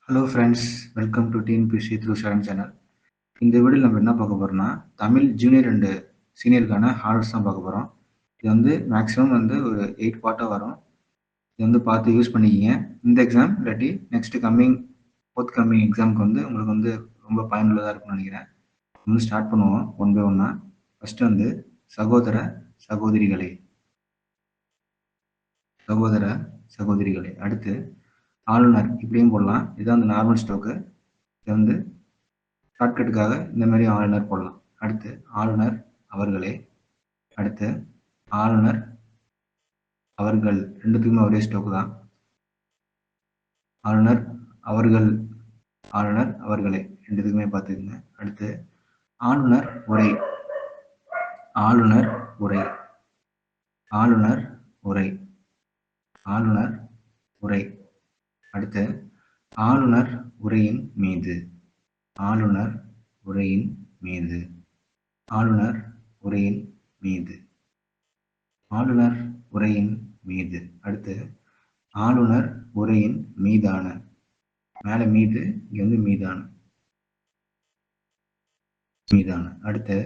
Hello friends, welcome to TNPSC through Sharan channel. இந்த வீடியோவில் நம்ம என்ன பார்க்க போகிறோம்னா, தமிழ் ஜூனியர் அண்டு சீனியருக்கான ஹார்ட்ஸ் தான் பார்க்க போகிறோம். இது வந்து மேக்ஸிமம் வந்து ஒரு 8 பார்ட்டாக வரும். இது வந்து பார்த்து யூஸ் பண்ணிக்கிங்க. இந்த எக்ஸாம் இல்லாட்டி நெக்ஸ்ட் ஃபோர்த் கம்மிங் எக்ஸாமுக்கு வந்து உங்களுக்கு வந்து ரொம்ப பயனுள்ளதாக இருக்கும்னு நினைக்கிறேன். வந்து ஸ்டார்ட் பண்ணுவோம் ஒன் பை ஒன்னாக. ஃபஸ்ட்டு வந்து சகோதர சகோதரிகளே, சகோதர சகோதரிகளே. அடுத்து ஆளுநர், இப்படியும் போடலாம். இதுதான் வந்து நார்மல் ஸ்டோக்கு. இது வந்து ஷார்ட்கட்டுக்காக இந்த மாதிரி ஆளுநர் போடலாம். அடுத்து ஆளுநர் அவர்களே. அடுத்து ஆளுநர் அவர்கள், ரெண்டுத்துக்குமே ஒரே ஸ்டோக்கு தான். ஆளுநர் அவர்கள், ஆளுநர் அவர்களே, ரெண்டுத்துக்குமே பார்த்துக்குங்க. அடுத்து ஆளுநர் உரை, ஆளுநர் உரை, ஆளுநர் உரை, ஆளுநர் உரை. அடுத்து ஆளுநர் உரையின் மீது, ஆளுநர் உரையின் மீது, ஆளுநர் உரையின் மீது, ஆளுநர் உரையின் மீது. அடுத்து ஆளுநர் உரையின் மீதான, மேலே மீது, இங்க வந்து மீதான, மீதான. அடுத்து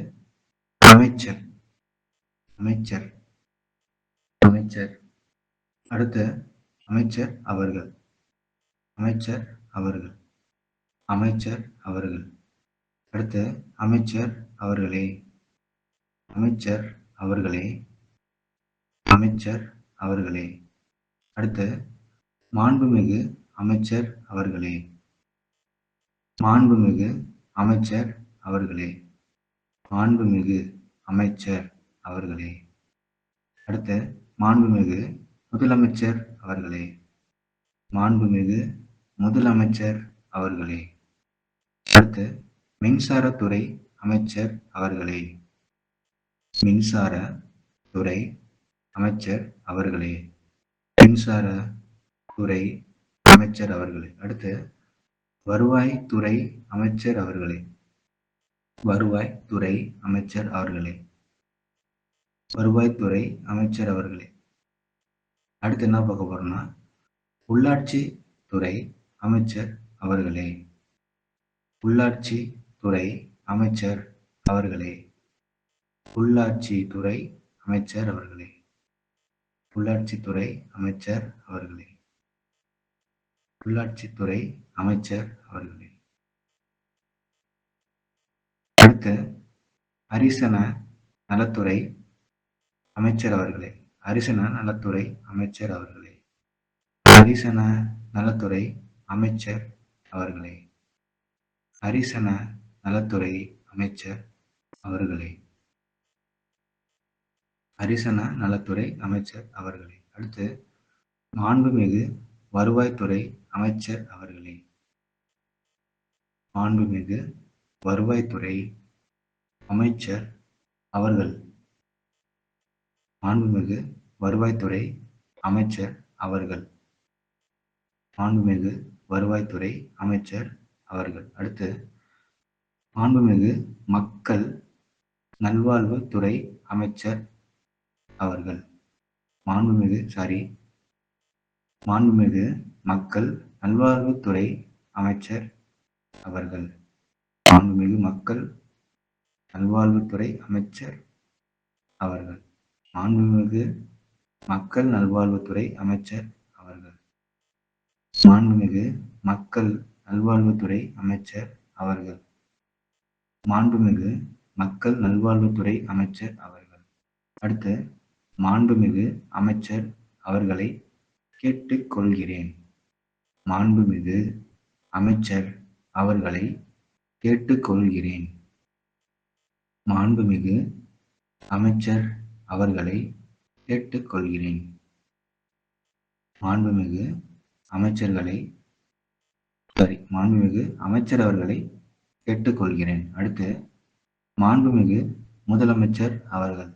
அமைச்சர், அமைச்சர், அமைச்சர். அடுத்து அமைச்சர் அவர்கள், அமைச்சர் அவர்கள், அமைச்சர் அவர்கள். அடுத்து அமைச்சர் அவர்களே, அமைச்சர் அவர்களே, அமைச்சர் அவர்களே. அடுத்து மாண்புமிகு அமைச்சர் அவர்களே, மாண்புமிகு அமைச்சர் அவர்களே, மாண்புமிகு அமைச்சர் அவர்களே. அடுத்து மாண்புமிகு முதலமைச்சர் அவர்களே, மாண்புமிகு முதலமைச்சர் அவர்களே. அடுத்து மின்சாரத்துறை அமைச்சர் அவர்களே, மின்சார துறை அமைச்சர் அவர்களே, மின்சார துறை அமைச்சர் அவர்களே. அடுத்து வருவாய்த்துறை அமைச்சர் அவர்களே, வருவாய்த்துறை அமைச்சர் அவர்களே, வருவாய்த்துறை அமைச்சர் அவர்களே. அடுத்து என்ன பார்க்க போறோம்னா, உள்ளாட்சி துறை அமைச்சர் அவர்களே, உள்ளாட்சி துறை அமைச்சர் அவர்களே, உள்ளாட்சி துறை அமைச்சர் அவர்களே, உள்ளாட்சித்துறை அமைச்சர் அவர்களே, உள்ளாட்சித்துறை அமைச்சர் அவர்களே. அடுத்து ஹரிசன நலத்துறை அமைச்சர் அவர்களே, ஹரிசன நலத்துறை அமைச்சர் அவர்களே, ஹரிசன நலத்துறை அமைச்சர் அவர்களே, ஹரிசன நலத்துறை அமைச்சர் அவர்களே, ஹரிசன நலத்துறை அமைச்சர் அவர்களே. அடுத்து மாண்புமிகு வருவாய்த்துறை அமைச்சர் அவர்களே, மாண்புமிகு வருவாய்த்துறை அமைச்சர் அவர்கள், மாண்புமிகு வருவாய்த்துறை அமைச்சர் அவர்கள், மாண்புமிகு வருவாய்த்துறை அமைச்சர் அவர்கள். அடுத்து மாண்புமிகு மக்கள் நல்வாழ்வுத்துறை அமைச்சர் அவர்கள், மாண்புமிகு மக்கள் நல்வாழ்வுத்துறை அமைச்சர் அவர்கள், மாண்புமிகு மக்கள் நல்வாழ்வுத்துறை அமைச்சர் அவர்கள், மாண்புமிகு மக்கள் நல்வாழ்வுத்துறை அமைச்சர் அவர்கள், மாண்புமிகு மக்கள் நல்வாழ்வுத்துறை அமைச்சர் அவர்கள், மாண்புமிகு மக்கள் நல்வாழ்வுத்துறை அமைச்சர் அவர்கள். அடுத்து மாண்புமிகு அமைச்சர் அவர்களை கேட்டுக்கொள்கிறேன், மாண்புமிகு அமைச்சர் அவர்களை கேட்டுக்கொள்கிறேன், மாண்புமிகு அமைச்சர் அவர்களை கேட்டுக்கொள்கிறேன், மாண்புமிகு அமைச்சர்களை மாண்புமிகு அமைச்சர் அவர்களை கேட்டுக்கொள்கிறேன். அடுத்து மாண்புமிகு முதலமைச்சர் அவர்கள்,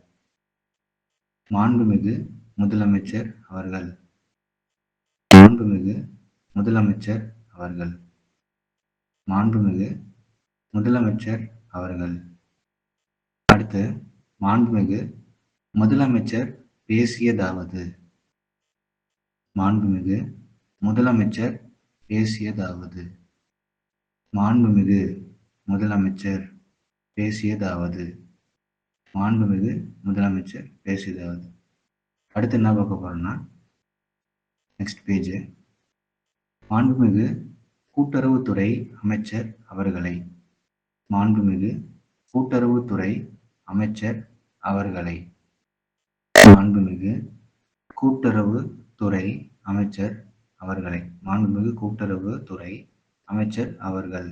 மாண்புமிகு முதலமைச்சர் அவர்கள், மாண்புமிகு முதலமைச்சர் அவர்கள், மாண்புமிகு முதலமைச்சர் அவர்கள். அடுத்து மாண்புமிகு முதலமைச்சர் பேசியதாவது, மாண்புமிகு முதலமைச்சர் பேசியதாவது. மாண்புமிகு முதலமைச்சர் பேசியதாவது. மாண்புமிகு முதலமைச்சர் பேசியதாவது. அடுத்து என்ன பார்க்க போறோம்னா, நெக்ஸ்ட் பேஜ். மாண்புமிகு கூட்டுறவுத்துறை அமைச்சர் அவர்களை. மாண்புமிகு கூட்டுறவுத்துறை அமைச்சர் அவர்களை. மாண்புமிகு கூட்டுறவுத்துறை அமைச்சர் அவர்களை. மாண்புமிகு கூட்டுறவுத்துறை அமைச்சர் அவர்களை.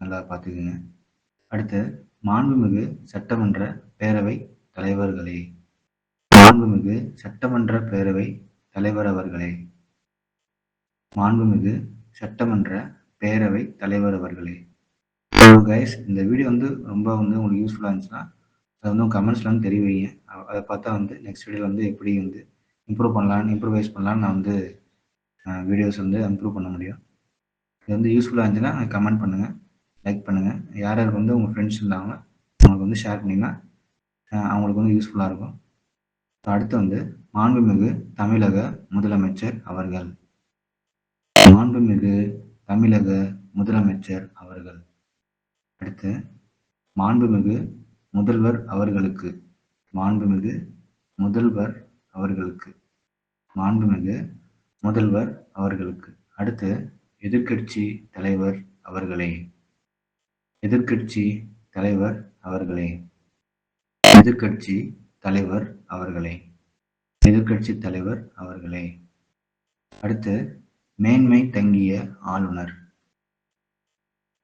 நல்லா பார்த்துக்குங்க. அடுத்து, மாண்புமிகு சட்டமன்ற பேரவை தலைவர்களே. மாண்புமிகு சட்டமன்ற பேரவை தலைவர் அவர்களே. மாண்புமிகு சட்டமன்ற பேரவை தலைவர் அவர்களே. கைஸ், இந்த வீடியோ ரொம்ப உங்களுக்கு யூஸ்ஃபுல்லாக இருந்துச்சுன்னா அதை கமெண்ட்ஸ்லாம் தெரிவிங்க. அதை பார்த்தா நெக்ஸ்ட் வீடியோவில் எப்படி இம்ப்ரூவைஸ் பண்ணலான்னு நான் வீடியோஸ் இம்ப்ரூவ் பண்ண முடியும். இது யூஸ்ஃபுல்லாக இருந்துச்சுன்னா கமெண்ட் பண்ணுங்கள், லைக் பண்ணுங்கள். யார் யாருக்கு உங்கள் ஃப்ரெண்ட்ஸ் இருந்தாங்க அவங்களுக்கு ஷேர் பண்ணிங்கன்னா அவங்களுக்கு யூஸ்ஃபுல்லாக இருக்கும். அடுத்து மாண்புமிகு தமிழக முதலமைச்சர் அவர்கள். மாண்புமிகு தமிழக முதலமைச்சர் அவர்கள். அடுத்து, மாண்புமிகு முதல்வர் அவர்களுக்கு. மாண்புமிகு முதல்வர் அவர்களுக்கு. மாண்புமிகு முதல்வர் அவர்களுக்கு. அடுத்து, எதிர்க்கட்சி தலைவர் அவர்களே. எதிர்க்கட்சி தலைவர் அவர்களே. எதிர்க்கட்சி தலைவர் அவர்களே. எதிர்க்கட்சி தலைவர் அவர்களே. அடுத்து, மேன்மை தங்கிய ஆளுநர்.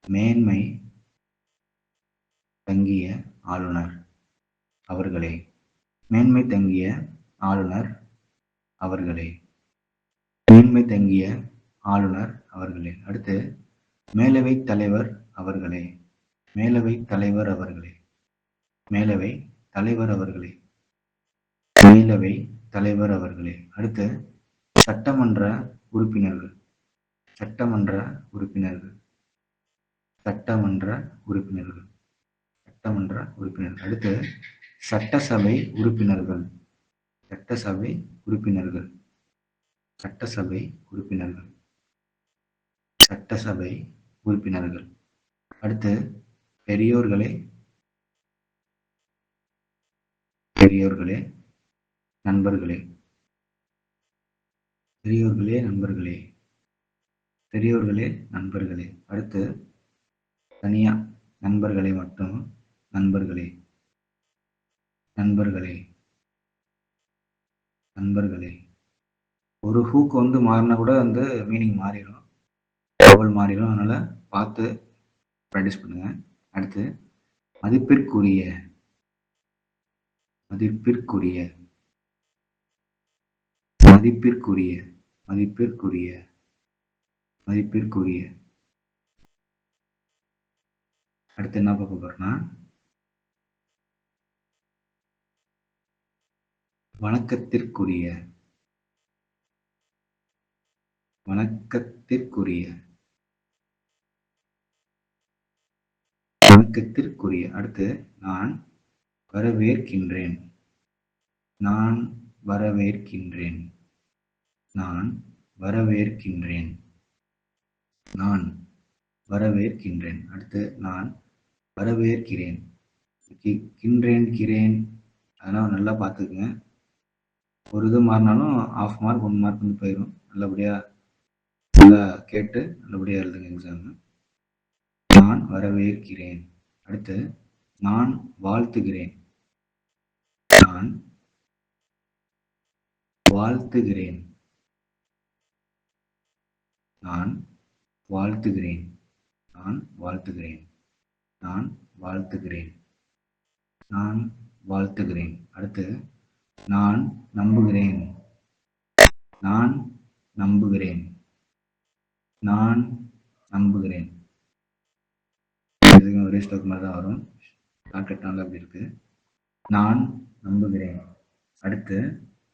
மேன்மை தங்கிய ஆளுநர் அவர்களே. மேன்மை தங்கிய ஆளுநர் அவர்களே. மேன்மை தங்கிய ஆளுநர் அவர்களே. அடுத்து, மேலவை தலைவர் அவர்களே. மேலவை தலைவர் அவர்களே. மேலவை தலைவர் அவர்களே. மேலவை தலைவர் அவர்களே. அடுத்து, சட்டமன்ற உறுப்பினர்கள். சட்டமன்ற உறுப்பினர்கள். சட்டமன்ற உறுப்பினர்கள். சட்டமன்ற உறுப்பினர்கள். அடுத்து, சட்டசபை உறுப்பினர்கள். சட்டசபை உறுப்பினர்கள். சட்டசபை உறுப்பினர்கள். சட்டசபை உறுப்பினர்கள். அடுத்து, பெரியோர்களே. பெரியோர்களே, நண்பர்களே. பெரியோர்களே, நண்பர்களே. பெரியோர்களே, நண்பர்களே. அடுத்து, தனியா நண்பர்களை மட்டும். நண்பர்களே. நண்பர்களே. நண்பர்களே. ஒரு ஹூக் மாறினா கூட மீனிங் மாறிடும், வவல் மாறிடும். அதனால பார்த்து ப்ராக்டிஸ் பண்ணுங்க. அடுத்து, மதிப்பிற்குரிய. மதிப்பிற்குரிய. மதிப்பிற்குரிய. மதிப்பிற்குரிய. மதிப்பிற்குரிய. அடுத்து என்ன பார்க்க போறோம்னா, வணக்கத்திற்குரிய. வணக்கத்திற்குரிய. வணக்கத்திற்குரிய. அடுத்து, நான் வரவேற்கின்றேன். நான் வரவேற்கின்றேன். நான் வரவேற்கின்றேன். நான் வரவேற்கின்றேன். அடுத்து, நான் வரவேற்கிறேன். கின்றேன், கிரேன், அதெல்லாம் நல்லா பார்த்துக்குங்க. ஒரு இது மாறினாலும் 1/2 மார்க் 1 மார்க் போயிடும். நல்லா கேட்டு நல்லபடியாக எழுதுங்க எக்ஸாம். நான் வரவேற்கிறேன். அடுத்து, நான் வாழ்த்துகிறேன். நான் வாழ்த்துகிறேன். நான் வாழ்த்துகிறேன். நான் வாழ்த்துகிறேன். நான் வாழ்த்துகிறேன். நான் வாழ்த்துகிறேன். அடுத்து, நான் நம்புகிறேன். நான் நம்புகிறேன். நான் நம்புகிறேன். இதுக்கு ஒரே ஸ்டோக் மாதிரி தான் வரும். ஷார்ட்கட்னால அப்படி இருக்கு. நான் நம்புகிறேன். அடுத்து,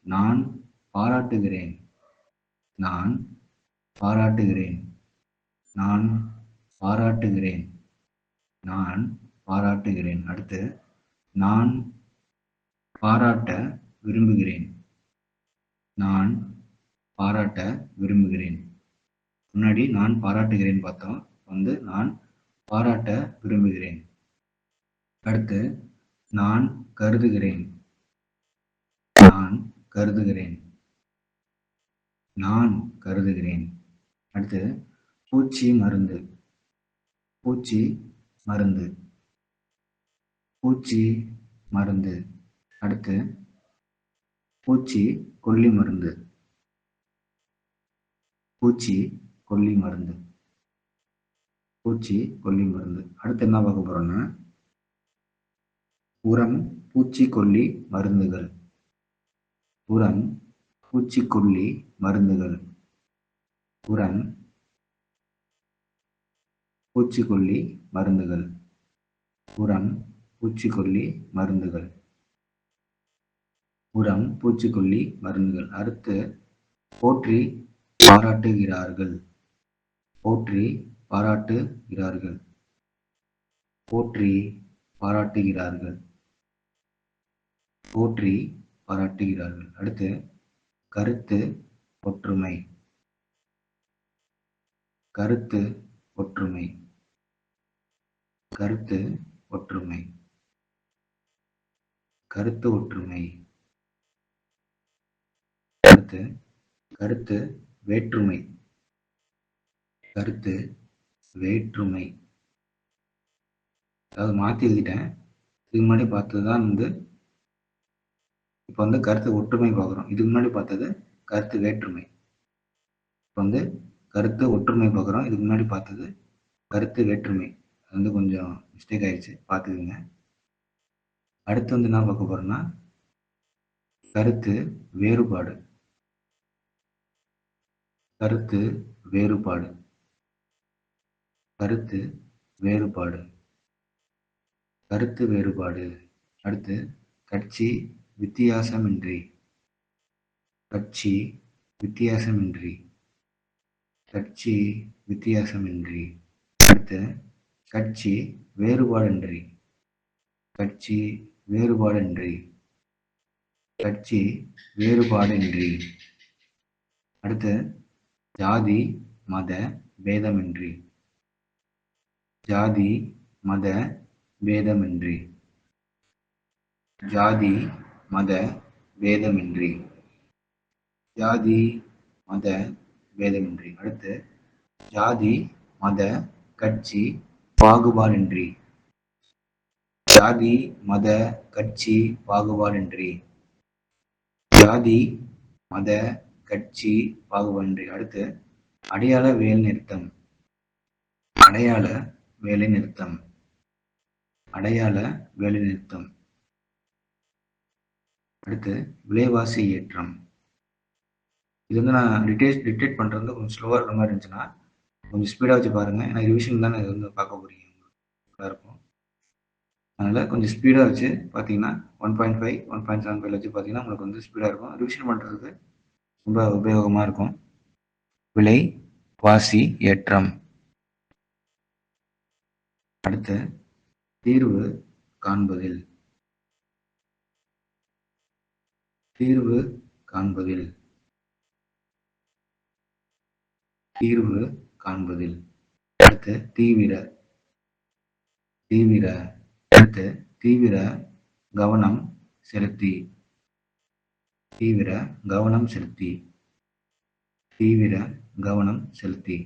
நான் பாராட்டுகிறேன். நான் பாராட்டுகிறேன். நான் பாராட்டுகிறேன். நான் பாராட்டுகிறேன். அடுத்து, நான் பாராட்ட விரும்புகிறேன். நான் பாராட்ட விரும்புகிறேன். முன்னாடி நான் பாராட்டுகிறேன் பார்த்தோம். வந்து நான் பாராட்ட விரும்புகிறேன். அடுத்து நான் கருதுகிறேன். நான் கருதுகிறேன். நான் கருதுகிறேன். அடுத்து பூச்சி மருந்து. பூச்சி மருந்து. பூச்சி மருந்து. அடுத்து பூச்சி கொல்லி மருந்து. பூச்சி கொல்லி மருந்து. பூச்சி கொல்லி மருந்து. அடுத்து என்ன பார்க்க போறோம்னா உரம் பூச்சிக்கொல்லி மருந்துகள். உரம் பூச்சிக்கொல்லி மருந்துகள். உரம் பூச்சிக்கொல்லி மருந்துகள். உரம் பூச்சிக்கொல்லி மருந்துகள். உரம் பூச்சிக்கொல்லி மருந்துகள். அடுத்து போற்றி பாராட்டுகிறார்கள். போற்றி பாராட்டுகிறார்கள். போற்றி பாராட்டுகிறார்கள். போற்றி பாராட்டுகிறார்கள். அடுத்து கருத்து ஒற்றுமை. கருத்து ஒற்றுமை. கருத்து ஒற்றுமை. கருத்து ஒற்றுமை. அடுத்து கருத்து வேற்றுமை. கருத்து வேற்றுமை. அதாவது மாற்றி எழுதிட்டேன். இதுக்கு முன்னாடி பார்த்தது தான் இப்போ கருத்து ஒற்றுமை பார்க்குறோம். இதுக்கு முன்னாடி பார்த்தது கருத்து வேற்றுமை. இப்போ கருத்து ஒற்றுமை பார்க்குறோம். இதுக்கு முன்னாடி பார்த்தது கருத்து வேற்றுமை. அது கொஞ்சம் மிஸ்டேக் ஆயிடுச்சு, பார்த்துக்குங்க. அடுத்து என்ன பார்க்க போறோம்னா கருத்து வேறுபாடு. கருத்து வேறுபாடு. கருத்து வேறுபாடு. கருத்து வேறுபாடு. அடுத்து கட்சி வித்தியாசமின்றி. கட்சி வித்தியாசமின்றி. கட்சி வித்தியாசமின்றி. அடுத்து கட்சி வேறுபாடின்றி. கட்சி வேறுபாடின்றி. கட்சி வேறுபாடின்றி. அடுத்து ஜாதி மத பேதமின்றி. ஜாதி மத பேதமின்றி. ஜாதி மத பேதமின்றி. ஜாதி மத பேதமின்றி. அடுத்து ஜாதி மத கட்சி பாகுபாடின்றி. ஜாதி மத கட்சி பாகுபாடின்றி. ஜாதி மத கட்சி பாகுபாடின்றி. அடுத்து அடையாள வேலை நிறுத்தம். அடையாள வேலை நிறுத்தம். அடையாள வேலை நிறுத்தம். அடுத்து விலைவாசி ஏற்றம். இது நான் டிக்டேட் பண்றது கொஞ்சம் ஸ்லோவா இருக்கிற மாதிரி இருந்துச்சுன்னா கொஞ்சம் ஸ்பீடா வச்சு பாருங்க. ஏன்னா ரிவிஷன் தானே இது பார்க்க போறீங்க. நல்லா இருக்கும். அதனால கொஞ்சம் ஸ்பீடா வச்சு பார்த்தீங்கன்னா 1.5 1.75 வச்சு பார்த்தீங்கன்னா உங்களுக்கு ஸ்பீடா இருக்கும். ரிவிஷன் பண்றதுக்கு ரொம்ப உபயோகமா இருக்கும். விலை வாசி ஏற்றம். அடுத்து தீர்வு காண்பதில். தீர்வு காண்பதில். தீர்வு காண்பதில். அடுத்து தீவிர. தீவிர. அடுத்து தீவிர கவனம் செலுத்தி. தீவிர கவனம் செலுத்தி. தீவிர கவனம் செலுத்தி.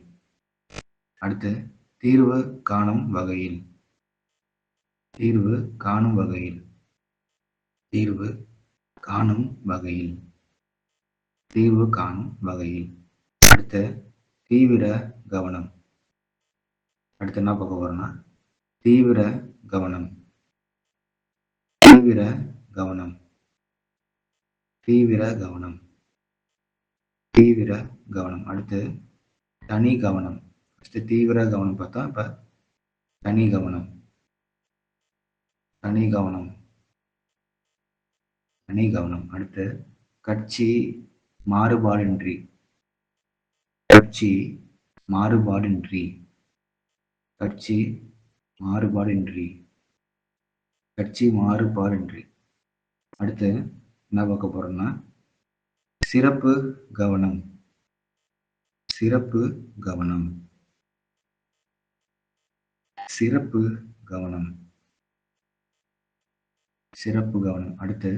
அடுத்து தீர்வு காணும் வகையில். தீர்வு காணும் வகையில். தீர்வு காணும் வகையில். தீர்வு காணும் வகையில். அடுத்து தீவிர கவனம். அடுத்து என்ன பார்க்க போறோம்னா தீவிர கவனம். தீவிர கவனம். தீவிர கவனம். தீவிர கவனம். அடுத்து தனி கவனம். தீவிர கவனம் பார்த்தா இப்ப தனி கவனம். தனி கவனம். தனி கவனம். அடுத்து கட்சி மாறுபாடின்றி. கட்சி மாறுபாடின்றி. கட்சி மாறுபாடின்றி. கட்சி மாறுபாடின்றி. அடுத்து என்ன பார்க்க போறோம்னா சிறப்பு கவனம். சிறப்பு கவனம். சிறப்பு கவனம். சிறப்பு கவனம். அடுத்து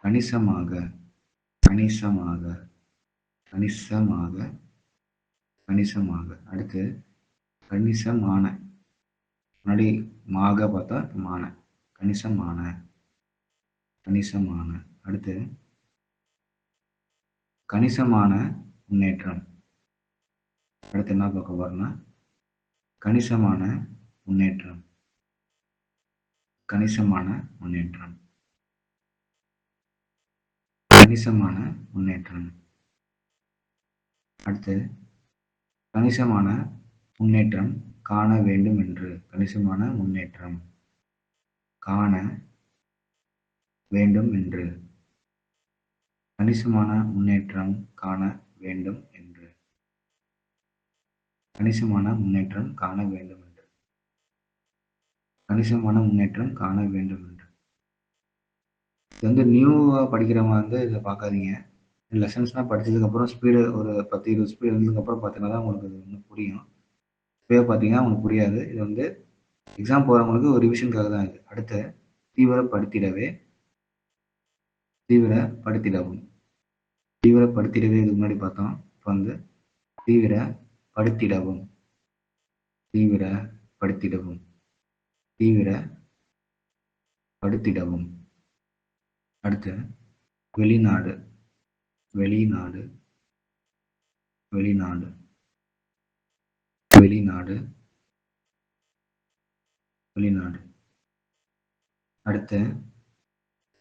கணிசமாக. கணிசமாக. கணிசமாக. கணிசமாக. அடுத்து கணிசமான. முன்னாடி மாக பார்த்தா மான. கணிசமான. கணிசமான. அடுத்து கணிசமான முன்னேற்றம். அடுத்து என்ன பார்க்க போறோம்னா கணிசமான முன்னேற்றம். கணிசமான முன்னேற்றம். கணிசமான முன்னேற்றம். அடுத்து கணிசமான முன்னேற்றம் காண வேண்டும் என்று. கணிசமான முன்னேற்றம் காண வேண்டும் என்று. கணிசமான முன்னேற்றம் காண வேண்டும் என்று. கணிசமான முன்னேற்றம் காண வேண்டும் என்று. கணிசமான முன்னேற்றம் காண வேண்டும் என்று. இது வந்து நியூவாக படிக்கிறவங்க இதை பார்க்காதீங்க. லெசன்ஸ்லாம் படிச்சதுக்கப்புறம் ஸ்பீடு ஒரு 10-20 ஸ்பீடு இருந்ததுக்கப்புறம் பார்த்தீங்கன்னா தான் உங்களுக்கு இது வந்து புரியும். இப்போயே பார்த்தீங்கன்னா உங்களுக்கு புரியாது. இது வந்து எக்ஸாம் போகிறவங்களுக்கு ஒரு ரிவிஷனுக்காக தான் இது. அடுத்து தீவிரப்படுத்திடவே. தீவிரப்படுத்திடவும். தீவிரப்படுத்திடவே இதுக்கு முன்னாடி பார்த்தோம். இப்போ வந்து தீவிரப்படுத்திடவும். தீவிரப்படுத்திடவும். தீவிரப்படுத்திடவும். அடுத்து வெளிநாடு. வெளிநாடு. வெளிநாடு. வெளிநாடு. வெளிநாடு. அடுத்து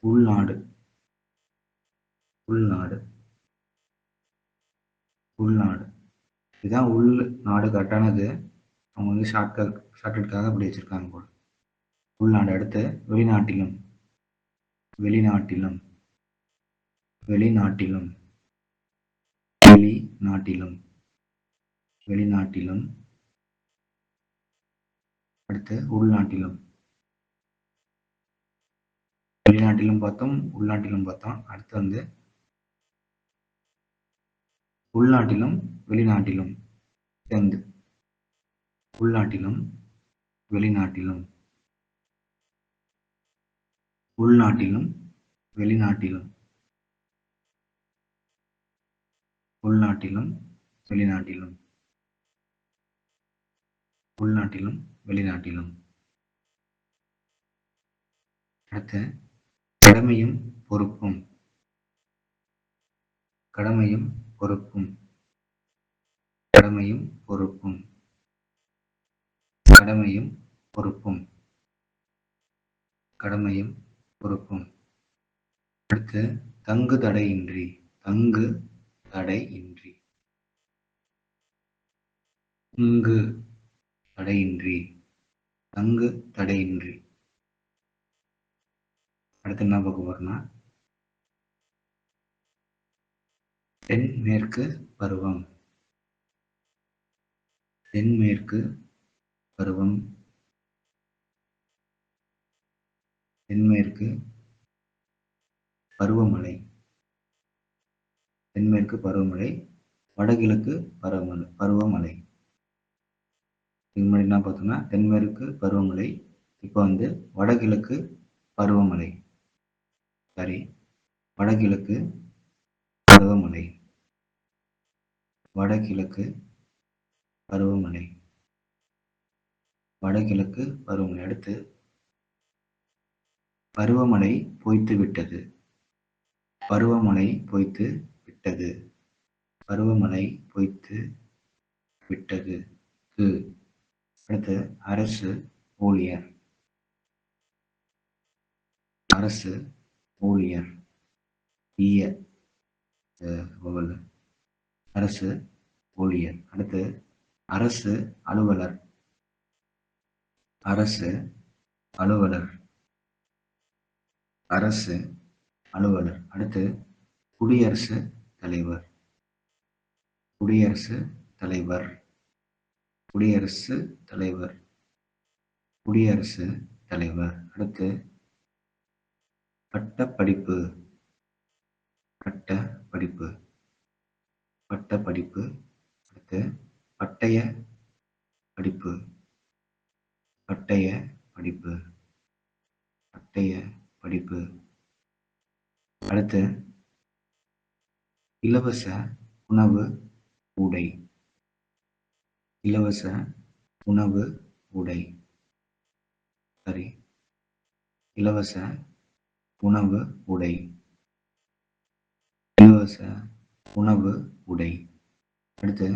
உள்நாடு. உள்நாடு. உள்நாடு. இதுதான் உள் நாடு கரெக்டானது. அவங்க வந்து ஷார்ட்கட்காக அப்படி வச்சிருக்காங்க போல. உள்நாடு. அடுத்து வெளிநாட்டிலும். வெளிநாட்டிலும். வெளிநாட்டிலும். வெளிநாட்டிலும். வெளிநாட்டிலும். அடுத்து உள்நாட்டிலும். வெளிநாட்டிலும் பார்த்தோம், உள்நாட்டிலும் பார்த்தோம். அடுத்து வந்து உள்நாட்டிலும் வெளிநாட்டிலும் சேர்ந்து. உள்நாட்டிலும் வெளிநாட்டிலும். உள்நாட்டிலும் வெளிநாட்டிலும். உள்நாட்டிலும் வெளிநாட்டிலும். உள்நாட்டிலும் வெளிநாட்டிலும். அடுத்து கடமையும் பொறுப்பும். கடமையும் பொறுப்பும். கடமையும் பொறுப்பும். கடமையும் பொறுப்பும். கடமையும் பொறுப்பும். அடுத்து தங்கு தடையின்றி. தங்கு தடையின்றி. தங்கு தடையின்றி. தங்கு தடையின்றி. அடுத்து என்ன பார்க்க போறோம்னா தென்மேற்கு பருவம். தென்மேற்கு பருவம். தென்மேற்கு பருவமழை. தென்மேற்கு பருவமழை. வடகிழக்கு பருவமழை. இதுக்கு முன்னாடி என்ன பார்த்தோம்னா தென்மேற்கு பருவமழை. இப்போ வந்து வடகிழக்கு பருவமழை. சரி, வடகிழக்கு பருவமழை. வடகிழக்கு பருவமழை. வடகிழக்கு பருவமழை. அடுத்து பருவமழை பொய்த்து விட்டது. பருவமழை பொய்த்து விட்டது. பருவமழை பொய்த்து விட்டது. அடுத்து அரசு ஊழியர். அரசு ஊழியர். அரசு ஊழியர். அடுத்து அரசு அலுவலர். அரசு அலுவலர். அரசு அலுவலர். அடுத்து குடியரசுத் தலைவர். குடியரசுத் தலைவர். குடியரசுத் தலைவர். குடியரசுத் தலைவர். அடுத்து பட்டப்படிப்பு. பட்டப்படிப்பு. பட்டப்படிப்பு. அடுத்து பட்டய படிப்பு, பட்டய படிப்பு, பட்டய படிப்பு. அடுத்து இலவச உணவு உடை, இலவச உணவு உடை. சரி, இலவச உணவு உடை, இலவச உணவு உடை. அடுத்து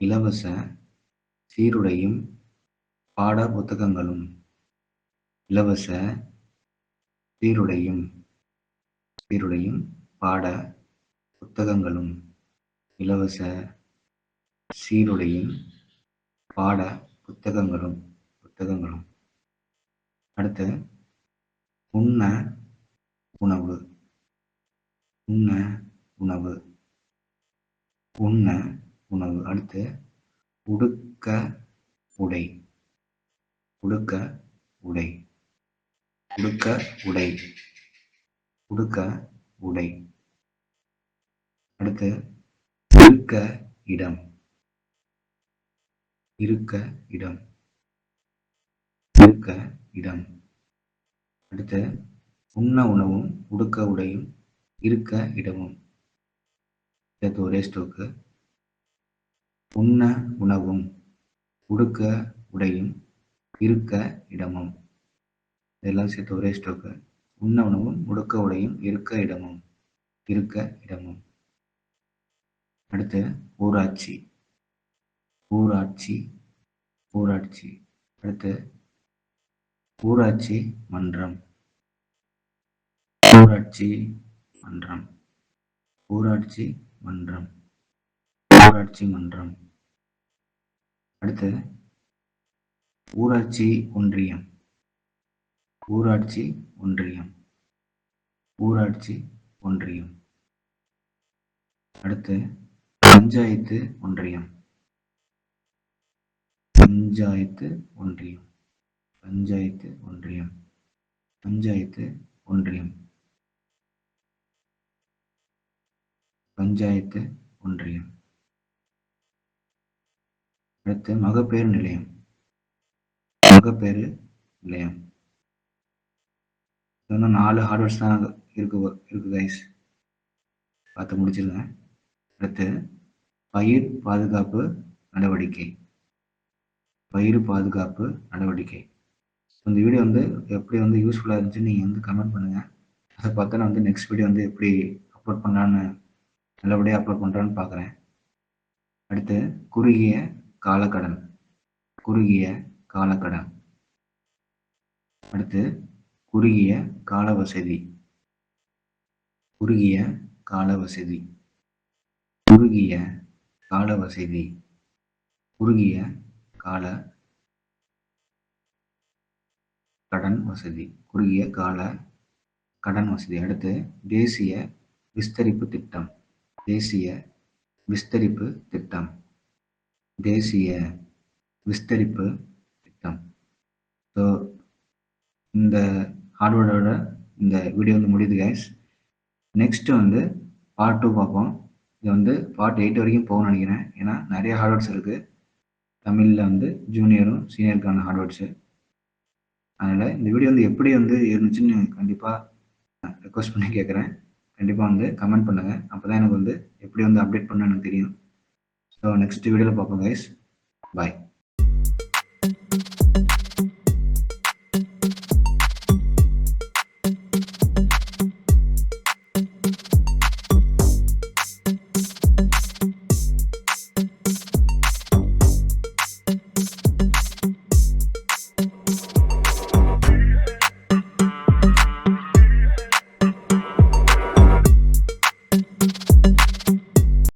இலவச சீருடையும் பாட புத்தகங்களும், இலவச சீருடையும் சீருடையும் பாட புத்தகங்களும், இலவச சீருடையும் பாட புத்தகங்களும் புத்தகங்களும். அடுத்து உண்ண உணவு, உண்ண உணவு, உண்ண உணவு. அடுத்து உடுக்க உடை, உடுக்க உடை, உடுக்க உடை, உடுக்க உடை. அடுத்து இருக்க இடம், இருக்க இடம், இருக்க இடம். அடுத்து உண்ண உணவும் உடுக்க உடையும் இருக்க இடமும் சேர்த்து ஒரே ஸ்டோக்கு. உண்ண உணவும் உடுக்க உடையும் இருக்க இடமும், இதெல்லாம் சேர்த்து ஒரே ஸ்டோக்கு. உண்ண உணவும் உடுக்க உடையும் இருக்க இடமும், இருக்க இடமும். அடுத்து ஊராட்சி, ஊராட்சி, ஊராட்சி. அடுத்து ஊராட்சி மன்றம், ஊராட்சி மன்றம், ஊராட்சி மன்றம், ஊராட்சி மன்றம். அடுத்து ஊராட்சி ஒன்றியம், ஊராட்சி ஒன்றியம், ஊராட்சி ஒன்றியம். அடுத்து பஞ்சாயத்து ஒன்றியம், பஞ்சாயத்து ஒன்றியம், பஞ்சாயத்து ஒன்றியம், பஞ்சாயத்து ஒன்றியம், பஞ்சாயத்து ஒன்றியம். அடுத்து மகப்பேறு நிலையம், மகப்பேறு நிலையம். இன்னும் 4 ஹார்ட்வேர்ட்ஸ் தான் இருக்கு கைஸ், பார்த்து முடிச்சிருங்க. அடுத்து பயிர் பாதுகாப்பு நடவடிக்கை, பயிர் பாதுகாப்பு நடவடிக்கை. இந்த வீடியோ எப்படி யூஸ்ஃபுல்லாக இருந்துச்சுன்னு நீங்கள் கமெண்ட் பண்ணுங்கள். அதை பார்த்தா நான் நெக்ஸ்ட் வீடியோ எப்படி அப்லோட் பண்ணலான்னு நல்லபடியாக அப்லோட் பண்ணுறான்னு பார்க்குறேன். அடுத்து குறுகிய காலக்கடன், குறுகிய காலக்கடன். அடுத்து குறுகிய கால வசதி, குறுகிய கால வசதி, குறுகிய கால வசதி, குறுகிய கால கடன் வசதி, குறுகிய கால கடன் வசதி. அடுத்து தேசிய விஸ்தரிப்பு திட்டம், தேசிய விஸ்தரிப்பு திட்டம், தேசிய விஸ்தரிப்பு திட்டம். ஸோ இந்த ஹார்ட்வேர்டோட இந்த வீடியோ முடியுது கைஸ். நெக்ஸ்ட் பார்ட் 2 பார்ப்போம். இது பார்ட் 8 வரைக்கும் போகணும்னு நினைக்கிறேன். ஏன்னா நிறைய ஹார்ட்வேர்ட்ஸ் இருக்குது தமிழில் ஜூனியரும் சீனியருக்கான ஹார்ட்வேர்ட்ஸு. அதனால் இந்த வீடியோ எப்படி இருந்துச்சுன்னு கண்டிப்பாக ரெக்வஸ்ட் பண்ணி கேட்குறேன். கண்டிப்பாக கமெண்ட் பண்ணுங்கள். அப்போ தான் எனக்கு எப்படி அப்டேட் பண்ண எனக்கு தெரியும். ஸோ நெக்ஸ்ட் வீடியோவில் பார்ப்போம் கைஸ். பாய்.